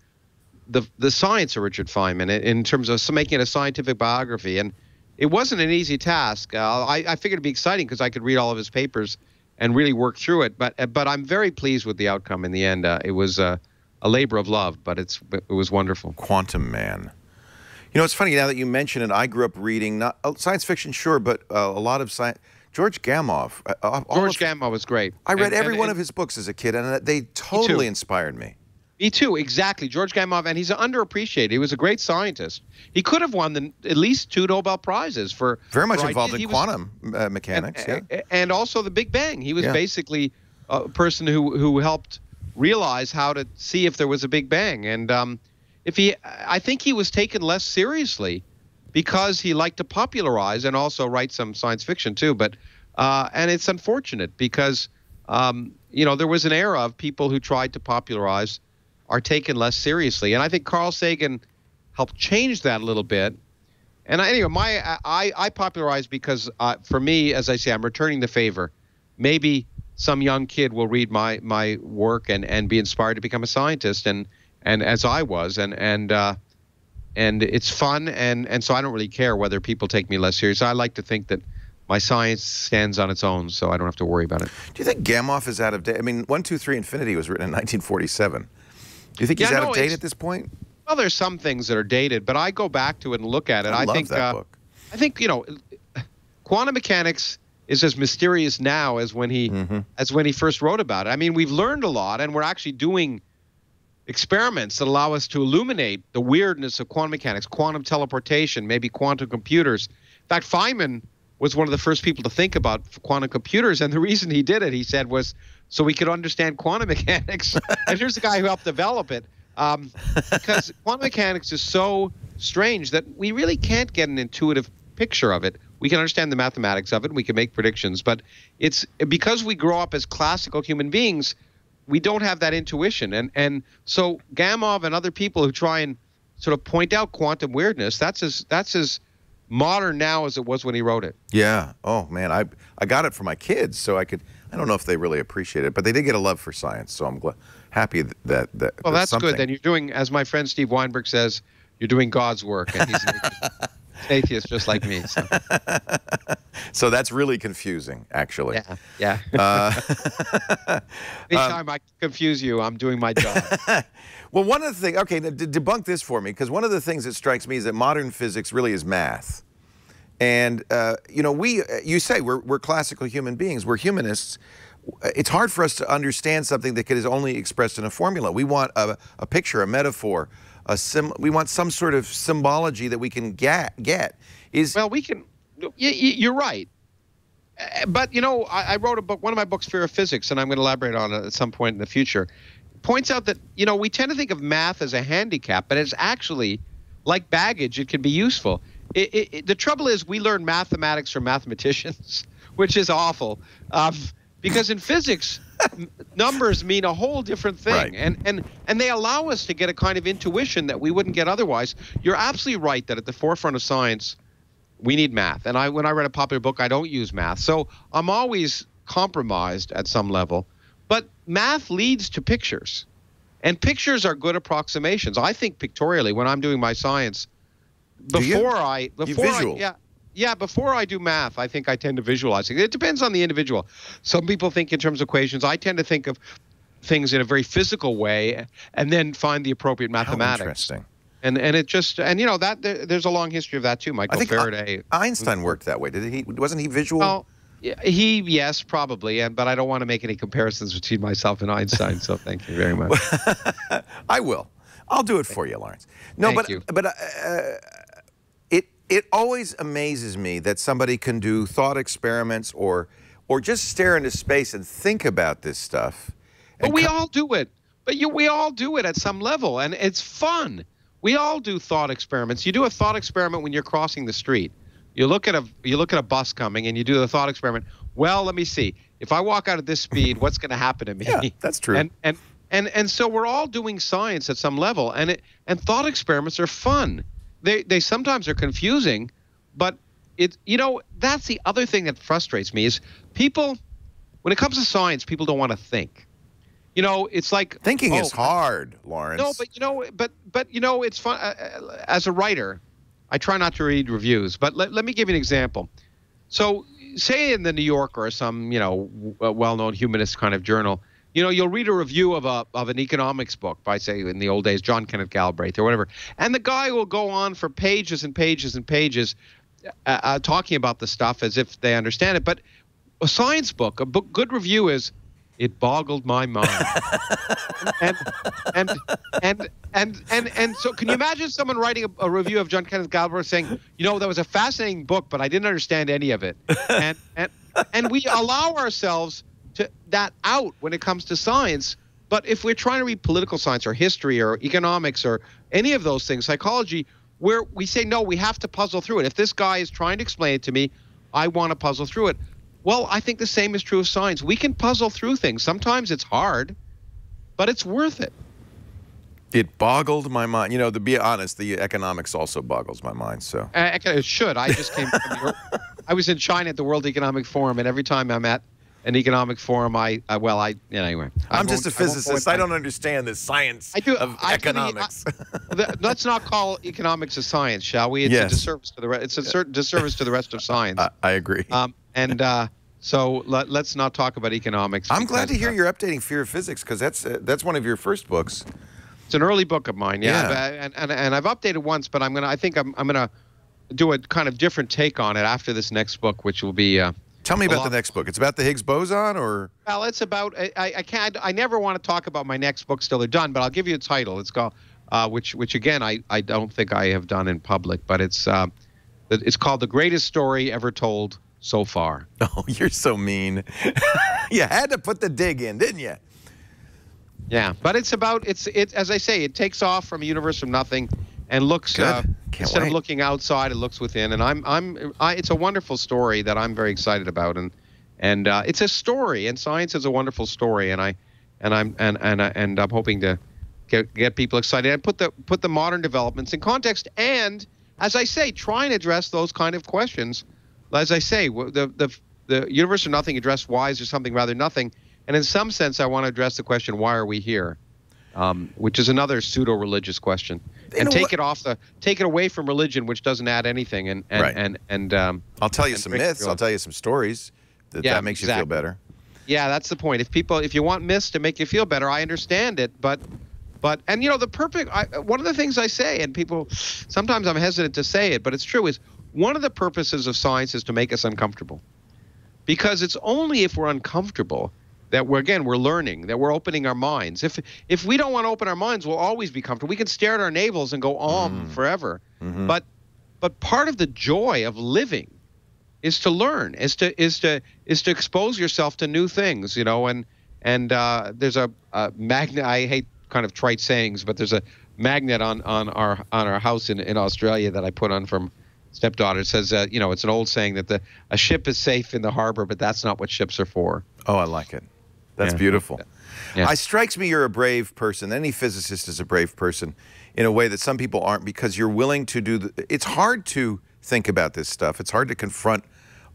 the science of Richard Feynman in terms of making it a scientific biography. And it wasn't an easy task. I figured it'd be exciting because I could read all of his papers and really work through it. But I'm very pleased with the outcome in the end. It was a labor of love, but it was wonderful. Quantum Man. You know, it's funny now that you mention it. I grew up reading not science fiction, sure, but a lot of science. George Gamow. George Gamow was great. I read every one of his books as a kid, and they totally inspired me. Me too, exactly. George Gamow, and he's underappreciated. He was a great scientist. He could have won at least 2 Nobel Prizes for very much involved in quantum mechanics, and also the Big Bang. He was basically a person who helped realize how to see if there was a Big Bang. And I think he was taken less seriously because he liked to popularize and also write some science fiction too. But and it's unfortunate because there was an era of people who tried to popularize are taken less seriously. And I think Carl Sagan helped change that a little bit. And anyway, I popularized because for me, as I say, I'm returning the favor. Maybe some young kid will read my work and be inspired to become a scientist, and as I was, and it's fun, and so I don't really care whether people take me less serious. I like to think that my science stands on its own, so I don't have to worry about it. Do you think Gamow is out of date? I mean, 1, 2, 3 Infinity was written in 1947. Do you think he's out of date at this point? Well, there's some things that are dated, but I go back to it and look at it. I love that book. I think quantum mechanics is as mysterious now as when he first wrote about it. I mean, we've learned a lot, and we're actually doing experiments that allow us to illuminate the weirdness of quantum mechanics, quantum teleportation, maybe quantum computers. In fact, Feynman was one of the first people to think about quantum computers, and the reason he did it, he said, was so we could understand quantum mechanics. And here's the guy who helped develop it. Because quantum mechanics is so strange that we really can't get an intuitive picture of it. We can understand the mathematics of it, we can make predictions, but it's because we grow up as classical human beings, we don't have that intuition. And so Gamow and other people who try and sort of point out quantum weirdness, that's as modern now as it was when he wrote it. Yeah. Oh man, I got it for my kids, so I don't know if they really appreciate it, but they did get a love for science, so I'm happy that well, that's something. good. Then you're doing, as my friend Steve Weinberg says, you're doing God's work, and he's an atheist just like me. So. So that's really confusing, actually. Yeah. Anytime I confuse you, I'm doing my job. Well, one of the things, okay, debunk this for me, because one of the things that strikes me is that modern physics really is math. And, you say we're classical human beings, we're humanists. It's hard for us to understand something that is only expressed in a formula. We want a picture, a metaphor, we want some sort of symbology that we can get. Well, we can, you're right. But, I wrote a book, one of my books, Fear of Physics, and I'm going to elaborate on it at some point in the future, points out that, we tend to think of math as a handicap, but it's actually, like baggage, it can be useful. The trouble is we learn mathematics from mathematicians, which is awful. Because in physics, numbers mean a whole different thing. Right. And they allow us to get a kind of intuition that we wouldn't get otherwise. You're absolutely right that at the forefront of science, we need math. And when I read a popular book, I don't use math. So I'm always compromised at some level. But math leads to pictures. And pictures are good approximations. I think pictorially when I'm doing my science, before I do math, I think I tend to visualize it. It depends on the individual. Some people think in terms of equations. I tend to think of things in a very physical way and then find the appropriate mathematics. How interesting. And it just, there's a long history of that too. Michael Faraday. Einstein worked that way. Wasn't he visual? Well, yes, probably. But I don't want to make any comparisons between myself and Einstein. So thank you very much. I will. I'll do it for you, Lawrence. No, Thank you. But it always amazes me that somebody can do thought experiments or just stare into space and think about this stuff. But we all do it. We all do it at some level, and it's fun. We all do thought experiments. You do a thought experiment when you're crossing the street. You look at a bus coming, and you do the thought experiment. Well, let me see. If I walk out at this speed, what's going to happen to me? Yeah, that's true. And so we're all doing science at some level, and thought experiments are fun. They sometimes are confusing, but that's the other thing that frustrates me is people, when it comes to science, people don't want to think. It's like thinking is hard, Lawrence. No, but it's fun. As a writer, I try not to read reviews, but let me give you an example. So, say in the New Yorker or some well-known humanist kind of journal, you'll read a review of an economics book by, say, in the old days, John Kenneth Galbraith or whatever, and the guy will go on for pages and pages and pages talking about the stuff as if they understand it. But a science book, good review is, it boggled my mind. and so can you imagine someone writing a review of John Kenneth Galbraith saying, that was a fascinating book, but I didn't understand any of it. And we allow ourselves to that out when it comes to science. But if we're trying to read political science or history or economics or any of those things, psychology, where we say, no, we have to puzzle through it. If this guy is trying to explain it to me, I want to puzzle through it. Well, I think the same is true of science. We can puzzle through things. Sometimes it's hard, but it's worth it. It boggled my mind. You know, to be honest, the economics also boggles my mind. So It should. I just came from Europe. I was in China at the World Economic Forum, and every time I'm at an economic forum, anyway. I'm just a physicist. I don't understand the science of economics. Let's not call economics a science, shall we? It's a disservice to the rest. It's a certain disservice to the rest of science. I agree. So let's not talk about economics. I'm glad to hear you're updating Fear of Physics, because that's one of your first books. It's an early book of mine, and I've updated once, but I think I'm gonna do a kind of different take on it after this next book, which will be. Tell me about the next book. It's about the Higgs boson, or? Well, it's about. I never want to talk about my next books till they're done, but I'll give you a title. It's called, which again I don't think I have done in public, but it's called The Greatest Story Ever Told So Far. Oh, you're so mean. You had to put the dig in, didn't you? Yeah, but it's about as I say, it takes off from a universe from nothing, and looks instead of looking outside, it looks within. And it's a wonderful story that I'm very excited about, and it's a story, and science is a wonderful story, and I'm hoping to get people excited and put the modern developments in context, and as I say, try and address those kind of questions. As I say, the universe of nothing addressed why is there something rather nothing. And in some sense, I want to address the question, why are we here? Which is another pseudo-religious question. And take it away from religion, which doesn't add anything. And I'll tell you some myths. I'll tell you some stories that makes you feel better. Yeah, that's the point. If you want myths to make you feel better, I understand it. But you know, one of the things I say, and people, sometimes I'm hesitant to say it, but it's true, is one of the purposes of science is to make us uncomfortable. Because it's only if we're uncomfortable that we're learning, that we're opening our minds. If we don't want to open our minds, we'll always be comfortable. We can stare at our navels and go forever. Mm-hmm. But part of the joy of living is to learn, is to expose yourself to new things, you know. And there's a magnet. I hate kind of trite sayings, but there's a magnet on our house in Australia that I put on from stepdaughter. It says, you know, it's an old saying that a ship is safe in the harbor, but that's not what ships are for. Oh, I like it. That's beautiful. Yeah. It strikes me you're a brave person. Any physicist is a brave person in a way that some people aren't, because you're willing to do it's hard to think about this stuff. It's hard to confront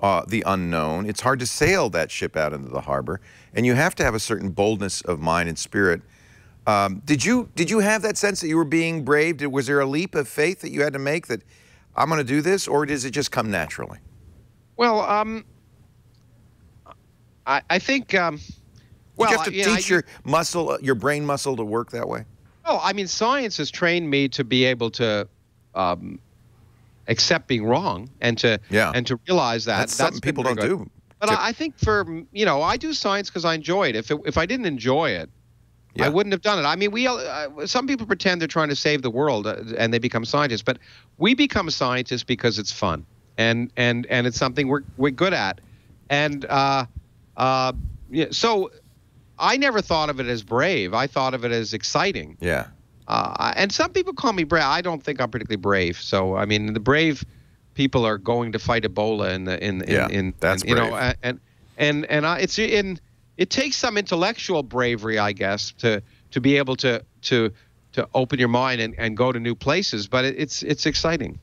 the unknown. It's hard to sail that ship out into the harbor, and you have to have a certain boldness of mind and spirit. Did you have that sense that you were being brave? Was there a leap of faith that you had to make, that I'm going to do this, or does it just come naturally? Well, I think. Well, you have to teach your brain muscle to work that way? Oh, I mean, science has trained me to be able to accept being wrong and to realize that. That's something people don't do. But I think I do science because I enjoy it. If I didn't enjoy it, I wouldn't have done it. I mean, some people pretend they're trying to save the world and they become scientists, but we become scientists because it's fun and it's something we're good at. And so I never thought of it as brave. I thought of it as exciting. Yeah. And some people call me brave. I don't think I'm particularly brave. So I mean, the brave people are going to fight Ebola that's brave. It takes some intellectual bravery, I guess, to be able to open your mind and go to new places. But it's exciting.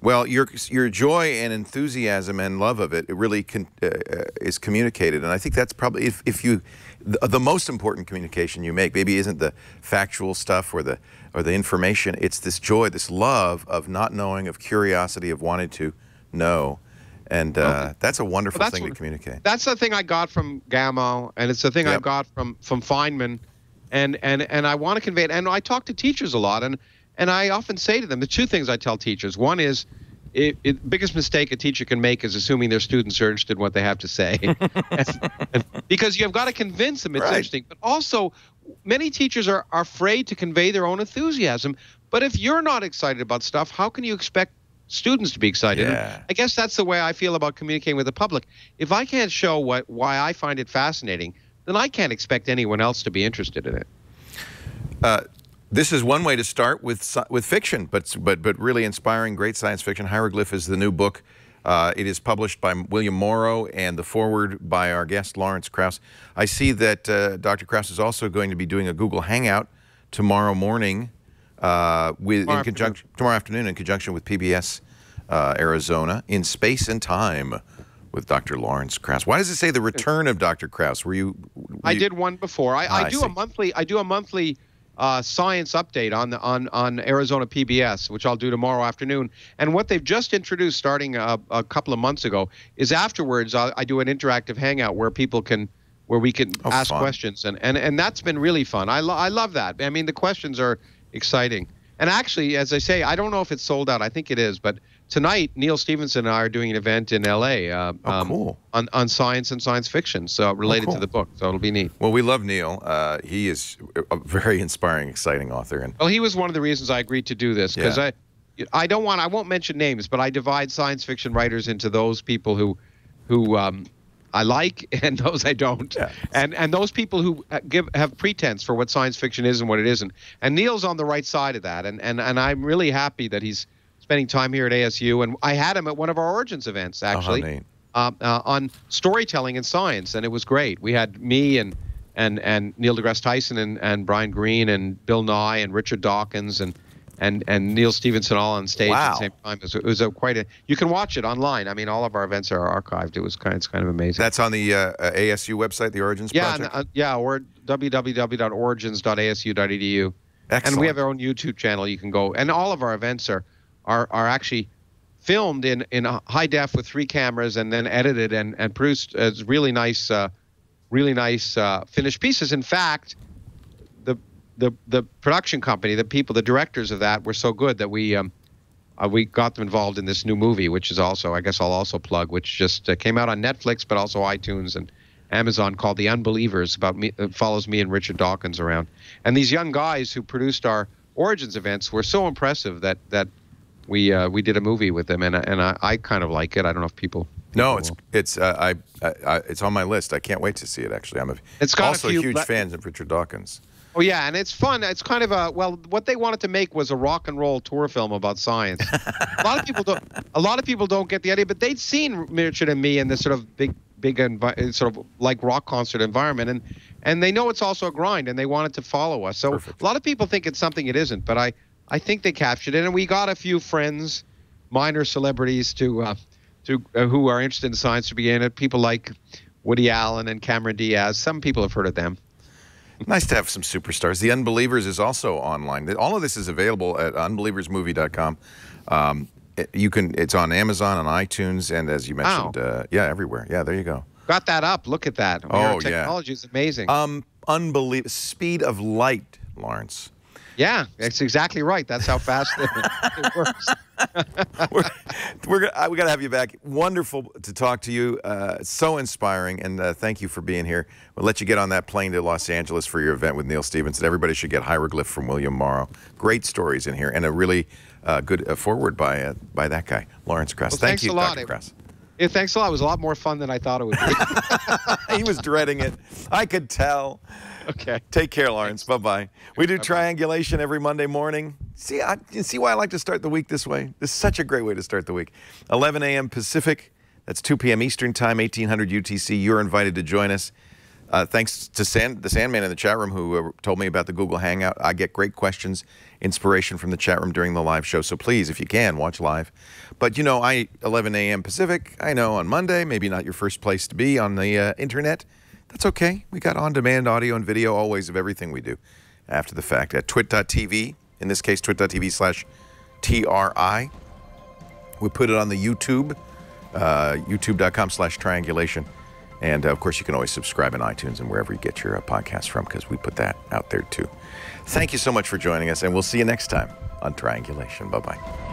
Well, your joy and enthusiasm and love of it really is communicated, and I think that's probably the most important communication you make. Maybe isn't the factual stuff or the information. It's this joy, this love of not knowing, of curiosity, of wanting to know, and that's a wonderful thing to communicate. That's the thing I got from Gamow, and it's the thing I got from Feynman, and I want to convey it. And I talk to teachers a lot, and I often say to them, the two things I tell teachers. One is, biggest mistake a teacher can make is assuming their students are interested in what they have to say. Because you've got to convince them it's interesting. But also, many teachers are afraid to convey their own enthusiasm. But if you're not excited about stuff, how can you expect students to be excited? Yeah. I guess that's the way I feel about communicating with the public. If I can't show why I find it fascinating, then I can't expect anyone else to be interested in it. This is one way to start with fiction, but really inspiring great science fiction. Hieroglyph is the new book. It is published by William Morrow and the foreword by our guest, Lawrence Krauss. I see that Dr. Krauss is also going to be doing a Google Hangout tomorrow morning, tomorrow afternoon in conjunction with PBS Arizona, in Space and Time with Dr. Lawrence Krauss. Why does it say the return of Dr. Krauss? I did one before. I do a monthly science update on Arizona PBS, which I'll do tomorrow afternoon. And what they've just introduced, starting a couple of months ago, is afterwards I do an interactive hangout where we can ask questions, and that's been really fun. I love that. I mean, the questions are exciting. And actually, as I say, I don't know if it's sold out. I think it is, but tonight Neil Stephenson and I are doing an event in L.A. Cool. on science and science fiction, so related to the book. So it'll be neat. Well, we love Neil. He is a very inspiring, exciting author. And well, he was one of the reasons I agreed to do this, because I won't mention names, but I divide science fiction writers into those people who I like and those I don't, and those people who have pretense for what science fiction is and what it isn't. And Neil's on the right side of that, and I'm really happy that he's spending time here at ASU. And I had him at one of our Origins events, actually, on storytelling and science, and it was great. We had me and Neil deGrasse Tyson and Brian Greene and Bill Nye and Richard Dawkins and Neil Stephenson all on stage at the same time. It was quite a. You can watch it online. I mean, all of our events are archived. It's kind of amazing. That's on the ASU website, the Origins Project? Or www.origins.asu.edu. Excellent. And we have our own YouTube channel. You can go, and all of our events are actually filmed in high def with 3 cameras, and then edited and produced as really nice finished pieces. In fact, the production company, the directors of that were so good that we got them involved in this new movie, which is also, I guess I'll also plug, which just came out on Netflix, but also iTunes and Amazon, called The Unbelievers. It follows me and Richard Dawkins around. And these young guys who produced our Origins events were so impressive that we did a movie with them, and I kind of like it. I don't know if people. No, it's on my list. I can't wait to see it. Actually, I'm also a huge fan of Richard Dawkins. Oh yeah, and it's fun. It's kind of what they wanted to make was a rock and roll tour film about science. A lot of people don't get the idea, but they'd seen Richard and me in this sort of big sort of like rock concert environment, and they know it's also a grind, and they wanted to follow us. So Perfect. A lot of people think it's something it isn't, but I think they captured it, and we got a few friends, minor celebrities who are interested in science to be in it. People like Woody Allen and Cameron Diaz. Some people have heard of them. Nice to have some superstars. The Unbelievers is also online. All of this is available at unbelieversmovie.com. It's on Amazon, on iTunes, and as you mentioned, everywhere. Yeah, there you go. Got that up. Look at that. Our technology is amazing. Unbelievable. Speed of light, Lawrence. Yeah, that's exactly right. That's how fast it works. we got to have you back. Wonderful to talk to you. So inspiring, and thank you for being here. We'll let you get on that plane to Los Angeles for your event with Neil Stephenson. Everybody should get Hieroglyph from William Morrow. Great stories in here, and a really good forward by that guy, Lawrence Krauss. Well, thank you, Dr. Krauss. Yeah, thanks a lot. It was a lot more fun than I thought it would be. He was dreading it. I could tell. Okay. Take care, Lawrence. Bye-bye. We do Triangulation every Monday morning. See why I like to start the week this way? This is such a great way to start the week. 11 a.m. Pacific. That's 2 p.m. Eastern Time, 1800 UTC. You're invited to join us. Thanks to the Sandman in the chat room who told me about the Google Hangout. I get great questions, inspiration from the chat room during the live show. So please, if you can, watch live. But, 11 a.m. Pacific, I know on Monday, maybe not your first place to be on the internet. That's okay. We got on-demand audio and video always of everything we do after the fact at twit.tv, in this case, twit.tv/TRI. We put it on the YouTube, youtube.com/triangulation. And, of course, you can always subscribe in iTunes and wherever you get your podcasts from, because we put that out there, too. Thank you so much for joining us, and we'll see you next time on Triangulation. Bye-bye.